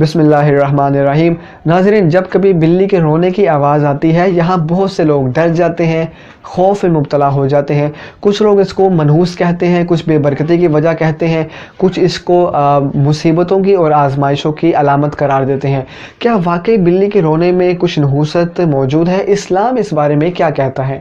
بسم اللہ الرحمن الرحیم۔ ناظرین، جب کبھی بلی کے رونے کی آواز آتی ہے یہاں بہت سے لوگ ڈر جاتے ہیں، خوف میں مبتلا ہو جاتے ہیں۔ کچھ لوگ اس کو منحوس کہتے ہیں، کچھ بے برکتی کی وجہ کہتے ہیں، کچھ اس کو مصیبتوں کی اور آزمائشوں کی علامت قرار دیتے ہیں۔ کیا واقعی بلی کے رونے میں کچھ نحوست موجود ہے؟ اسلام اس بارے میں کیا کہتا ہے؟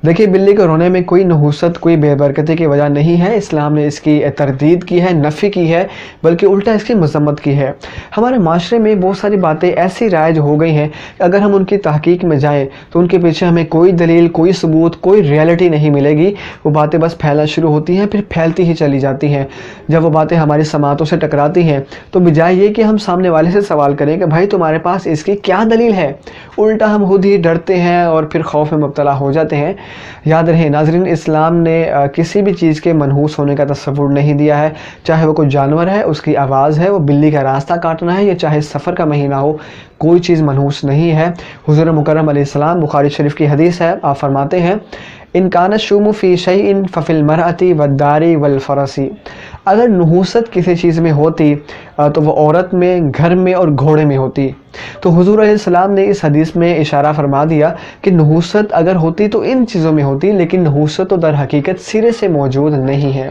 دیکھیے، بلی کے رونے میں کوئی نحوست، کوئی بے برکتی کی وجہ نہیں ہے۔ اسلام نے اس کی تردید کی ہے، نفی کی ہے، بلکہ الٹا اس کی مذمت کی ہے۔ ہمارے معاشرے میں بہت ساری باتیں ایسی رائج ہو گئی ہیں کہ اگر ہم ان کی تحقیق میں جائیں تو ان کے پیچھے ہمیں کوئی دلیل، کوئی ثبوت، کوئی ریئلٹی نہیں ملے گی۔ وہ باتیں بس پھیلنا شروع ہوتی ہیں، پھر پھیلتی ہی چلی جاتی ہیں۔ جب وہ باتیں ہماری سماعتوں سے ٹکراتی ہیں تو بجائے یہ کہ ہم سامنے والے سے سوال کریں کہ بھائی تمہارے پاس اس کی کیا دلیل ہے، الٹا ہم خود ہی ڈرتے ہیں اور پھر خوف میں مبتلا ہو جاتے ہیں۔ یاد رہے ناظرین، اسلام نے کسی بھی چیز کے منحوس ہونے کا تصور نہیں دیا ہے، چاہے وہ کوئی جانور ہے، اس کی آواز ہے، وہ بلی کا راستہ کاٹنا ہے، یا چاہے سفر کا مہینہ ہو، کوئی چیز منحوس نہیں ہے۔ حضور مکرم علیہ السلام، بخاری شریف کی حدیث ہے، آپ فرماتے ہیں ان کان الشوم فی شیء ففی المرأۃ والدار والفرس۔ اگر نحوست کسی چیز میں ہوتی تو وہ عورت میں، گھر میں اور گھوڑے میں ہوتی۔ تو حضور علیہ السلام نے اس حدیث میں اشارہ فرما دیا کہ نحوست اگر ہوتی تو ان چیزوں میں ہوتی، لیکن نحوست تو در حقیقت سرے سے موجود نہیں ہے۔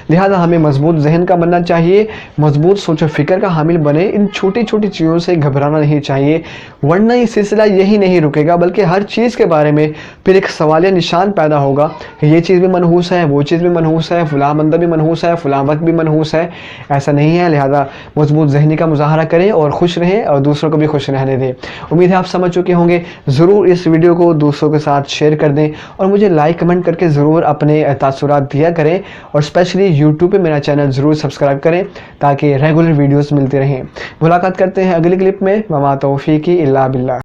لہذا ہمیں مضبوط ذہن کا بننا چاہیے، مضبوط سوچ و فکر کا حامل بنے، ان چھوٹی چھوٹی چیزوں سے گھبرانا نہیں چاہیے، ورنہ یہ سلسلہ یہی نہیں رکے گا، بلکہ ہر چیز کے بارے میں پھر ایک سوالیہ نشان پیدا ہوگا کہ یہ چیز بھی منحوس ہے، وہ چیز بھی منحوس ہے، فلاں بندہ بھی منحوس ہے، فلاں وقت بھی منحوس ہے۔ ایسا نہیں ہے۔ لہذا مضبوط ذہنی کا مظاہرہ کریں اور خوش رہیں اور دوسروں کو بھی خوش رہنے دیں۔ امید ہے آپ سمجھ چکے ہوں گے۔ ضرور اس ویڈیو کو دوستوں کے ساتھ شیئر کر دیں اور مجھے لائک کمنٹ کر کے ضرور اپنے تاثرات دیا کریں، اور اسپیشلی یوٹیوب پہ میرا چینل ضرور سبسکرائب کریں تاکہ ریگولر ویڈیوز ملتی رہیں۔ ملاقات کرتے ہیں اگلی کلپ میں۔ وما توفیقی الا باللہ۔